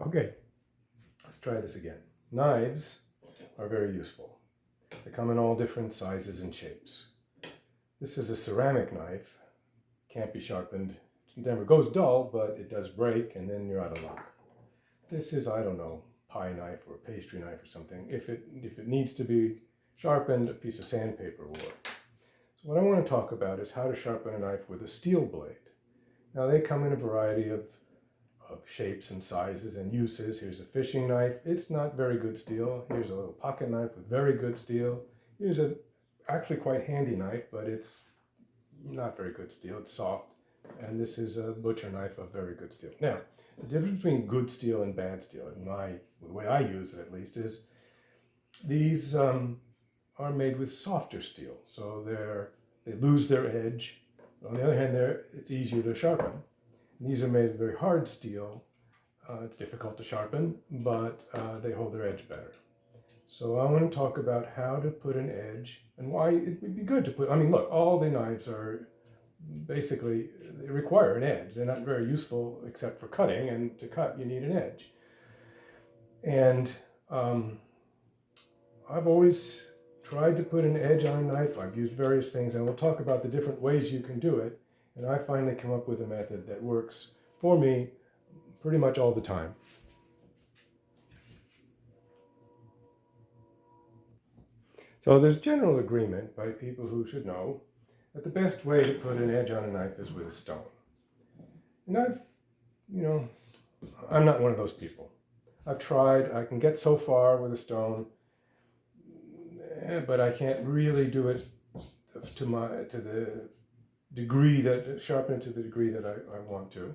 Okay, let's try this again. Knives are very useful. They come in all different sizes and shapes. This is a ceramic knife. Can't be sharpened. It never goes dull, but it does break, and then you're out of luck. This is, I don't know, pie knife or pastry knife or something. If it needs to be sharpened, a piece of sandpaper will work. So what I want to talk about is how to sharpen a knife with a steel blade. Now they come in a variety of shapes and sizes and uses. Here's a fishing knife. It's not very good steel. Here's a little pocket knife with very good steel. Here's a actually quite handy knife, but it's not very good steel. It's soft. And this is a butcher knife of very good steel. Now, the difference between good steel and bad steel, the way I use it at least, is these are made with softer steel. So they lose their edge. On the other hand, it's easier to sharpen. These are made of very hard steel. It's difficult to sharpen, but they hold their edge better. So I want to talk about how to put an edge and why it would be good to put, look, all the knives are basically, they require an edge. They're not very useful except for cutting, and to cut you need an edge. And I've always tried to put an edge on a knife. I've used various things, and we'll talk about the different ways you can do it. And I finally come up with a method that works for me pretty much all the time. So there's general agreement by people who should know that the best way to put an edge on a knife is with a stone. And I'm not one of those people. I've tried, I can get so far with a stone, but I can't really do it to the degree that, sharpen it to the degree that I want to.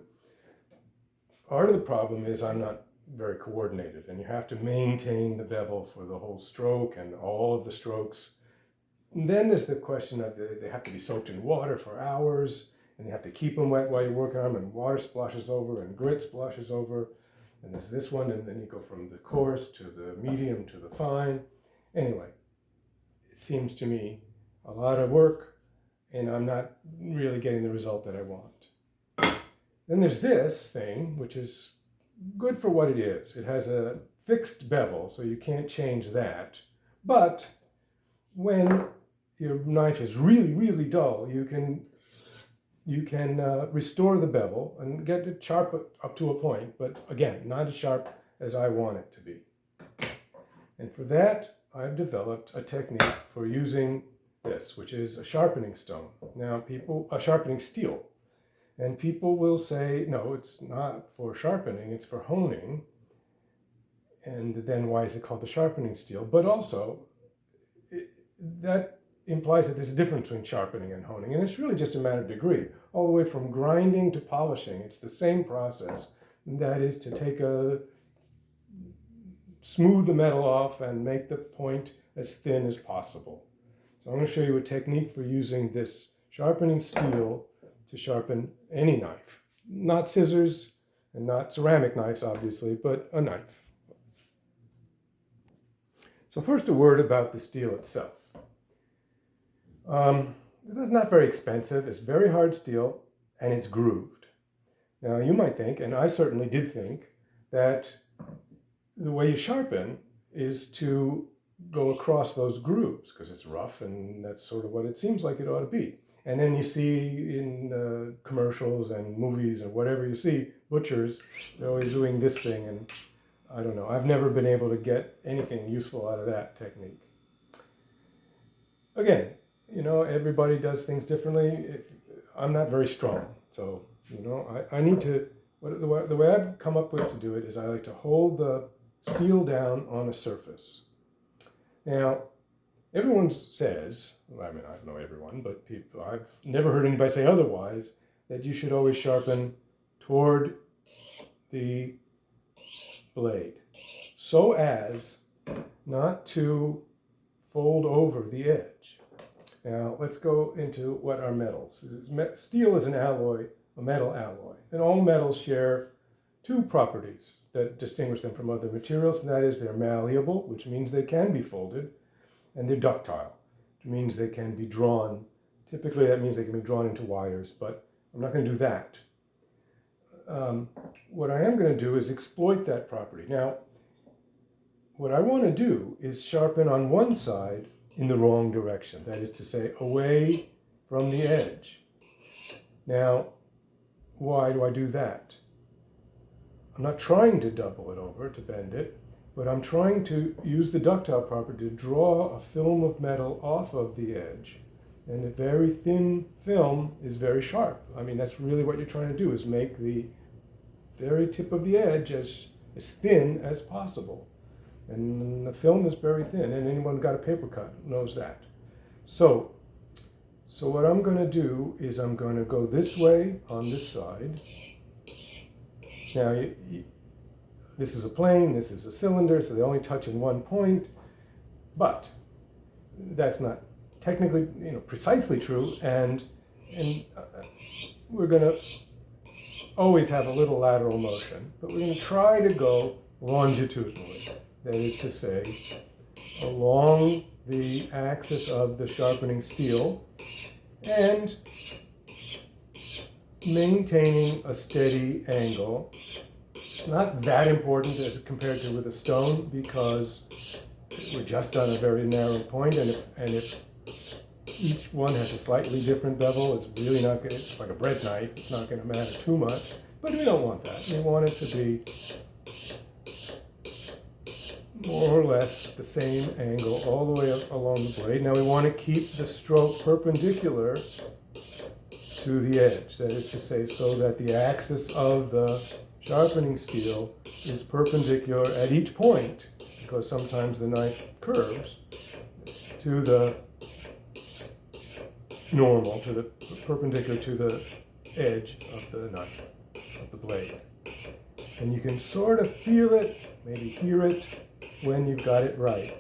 Part of the problem is I'm not very coordinated, and you have to maintain the bevel for the whole stroke and all of the strokes. And then there's the question of they have to be soaked in water for hours, and you have to keep them wet while you're working on them, and water splashes over and grit splashes over. And there's this one, and then you go from the coarse to the medium to the fine. Anyway, it seems to me a lot of work, and I'm not really getting the result that I want. Then there's this thing, which is good for what it is. It has a fixed bevel, so you can't change that. But when your knife is really, really dull, you can restore the bevel and get it sharp up to a point, but again, not as sharp as I want it to be. And for that, I've developed a technique for using this, which is a sharpening stone. Now, a sharpening steel. And people will say, no, it's not for sharpening, it's for honing. And then why is it called the sharpening steel? But also, that implies that there's a difference between sharpening and honing. And it's really just a matter of degree. All the way from grinding to polishing, it's the same process. And that is to smooth the metal off and make the point as thin as possible. So I'm going to show you a technique for using this sharpening steel to sharpen any knife. Not scissors and not ceramic knives, obviously, but a knife. So first a word about the steel itself. This is not very expensive. It's very hard steel, and it's grooved. Now you might think, and I certainly did think, that the way you sharpen is to go across those grooves, because it's rough, and that's sort of what it seems like it ought to be. And then you see in commercials and movies or whatever you see, butchers, they're always doing this thing, and I don't know. I've never been able to get anything useful out of that technique. Again, everybody does things differently. I'm not very strong, so, I need to, the way I've come up with to do it is I like to hold the steel down on a surface. Now, everyone says, I don't know everyone, but I've never heard anybody say otherwise, that you should always sharpen toward the blade so as not to fold over the edge. Now, let's go into what are metals. Steel is an alloy, a metal alloy, and all metals share two properties that distinguish them from other materials, and that is they're malleable, which means they can be folded, and they're ductile, which means they can be drawn. Typically, that means they can be drawn into wires, but I'm not going to do that. what I am going to do is exploit that property. Now, what I want to do is sharpen on one side in the wrong direction. That is to say, away from the edge. Now, why do I do that? I'm not trying to double it over, to bend it, but I'm trying to use the ductile property to draw a film of metal off of the edge. And a very thin film is very sharp. I mean, that's really what you're trying to do, is make the very tip of the edge as thin as possible. And the film is very thin, and anyone who got a paper cut knows that. So what I'm going to do is I'm going to go this way on this side. Now, this is a plane, this is a cylinder, so they only touch in one point, but that's not technically, precisely true, and we're going to always have a little lateral motion, but we're going to try to go longitudinally. That is to say, along the axis of the sharpening steel, and maintaining a steady angle. It's not that important as compared to with a stone, because we're just on a very narrow point, and if each one has a slightly different bevel, it's really not going to, it's like a bread knife, it's not going to matter too much, but we don't want that. We want it to be more or less the same angle all the way up along the blade. Now we want to keep the stroke perpendicular to the edge. That is to say, so that the axis of the sharpening steel is perpendicular at each point, because sometimes the knife curves, to the normal, to the perpendicular to the edge of the knife, of the blade. And you can sort of feel it, maybe hear it, when you've got it right.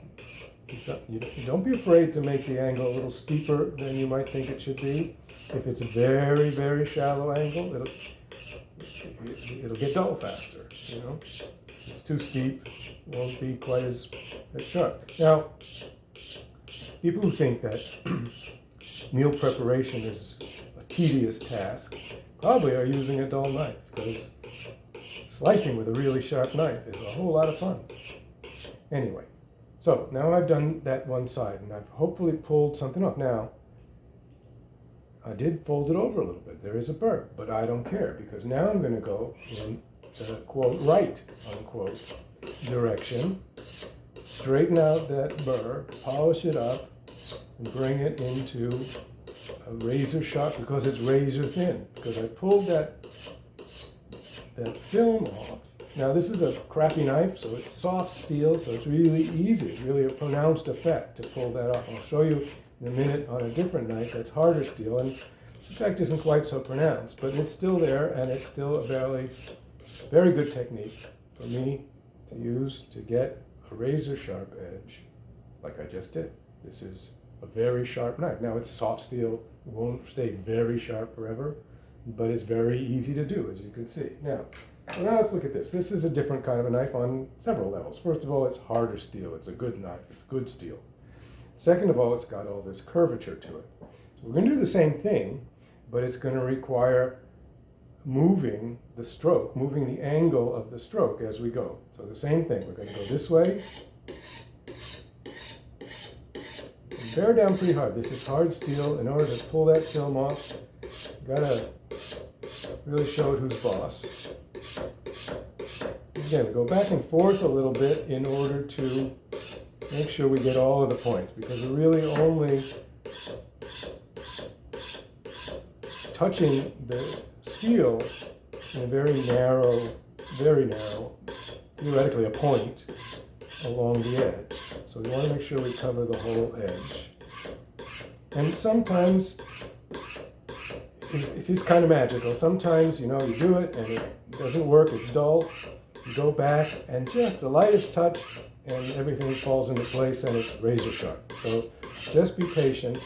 You don't be afraid to make the angle a little steeper than you might think it should be. If it's a very, very shallow angle, it'll get dull faster, If it's too steep, it won't be quite as sharp. Now, people who think that meal preparation is a tedious task probably are using a dull knife, because slicing with a really sharp knife is a whole lot of fun. Anyway, so now I've done that one side, and I've hopefully pulled something off. Now, I did fold it over a little bit. There is a burr, but I don't care, because now I'm going to go in the, quote, right, unquote, direction, straighten out that burr, polish it up, and bring it into a razor sharp, because it's razor thin, because I pulled that film off. Now, this is a crappy knife, so it's soft steel, so it's really easy, really a pronounced effect to pull that off. I'll show you in a minute on a different knife that's harder steel, and the effect isn't quite so pronounced, but it's still there, and it's still a very good technique for me to use to get a razor sharp edge, like I just did. This is a very sharp knife. Now, it's soft steel, it won't stay very sharp forever, but it's very easy to do, as you can see. Now let's look at this. This is a different kind of a knife on several levels. First of all, it's harder steel. It's a good knife. It's good steel. Second of all, it's got all this curvature to it. So we're going to do the same thing, but it's going to require moving the stroke, moving the angle of the stroke as we go. So the same thing. We're going to go this way. And bear down pretty hard. This is hard steel. In order to pull that film off, you've got to really show it who's boss. Again, go back and forth a little bit in order to make sure we get all of the points, because we're really only touching the steel in a very narrow, theoretically a point along the edge. So we want to make sure we cover the whole edge. And sometimes it is kind of magical. Sometimes, you do it and it doesn't work, it's dull. You go back and just the lightest touch and everything falls into place and it's razor sharp. So just be patient.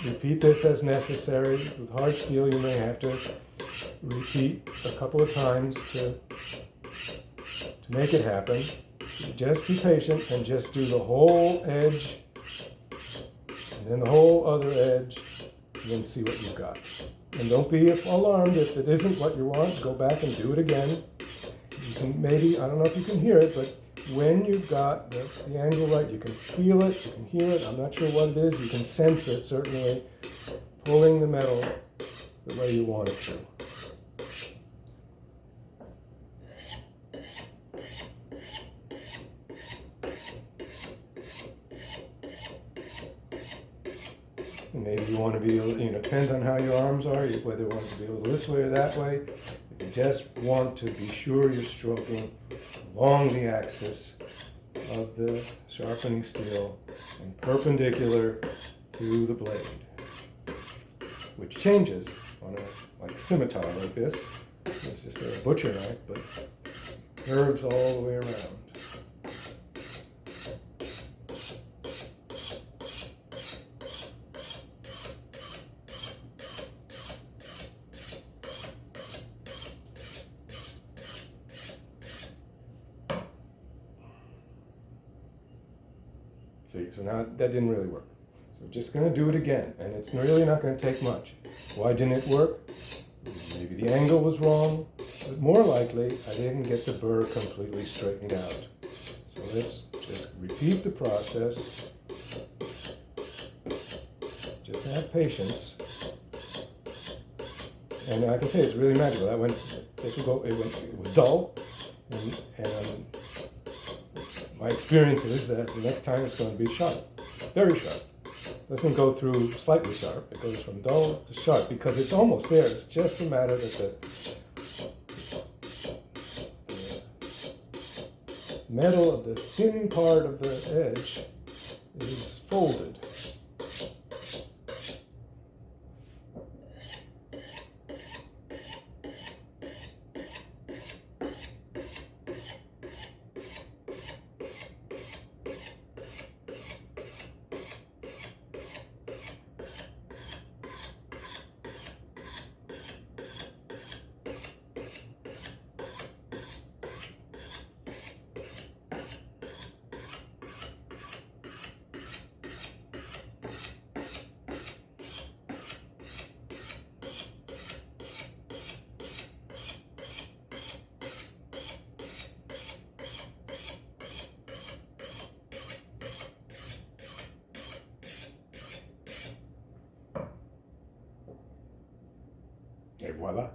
Repeat this as necessary. With hard steel, you may have to repeat a couple of times to make it happen. Just be patient and just do the whole edge and then the whole other edge and then see what you've got. And don't be alarmed if it isn't what you want. Go back and do it again. You can maybe, I don't know if you can hear it, but when you've got the angle right, you can feel it, you can hear it. I'm not sure what it is. You can sense it, certainly, pulling the metal the way you want it to. And maybe you want to be, depends on how your arms are, whether you want it to be a little this way or that way. If you just want to be sure you're stroking along the axis of the sharpening steel and perpendicular to the blade, which changes on a scimitar like this. It's just a butcher knife, but curves all the way around. See, so now that didn't really work. So just going to do it again, and it's really not going to take much. Why didn't it work? Maybe the angle was wrong, but more likely I didn't get the burr completely straightened out. So let's just repeat the process. Just have patience. And I can say it's really magical. That went, it was dull, and my experience is that the next time it's going to be sharp, very sharp. It doesn't go through slightly sharp, it goes from dull to sharp because it's almost there. It's just a matter that the metal of the thin part of the edge is folded. Et voilà.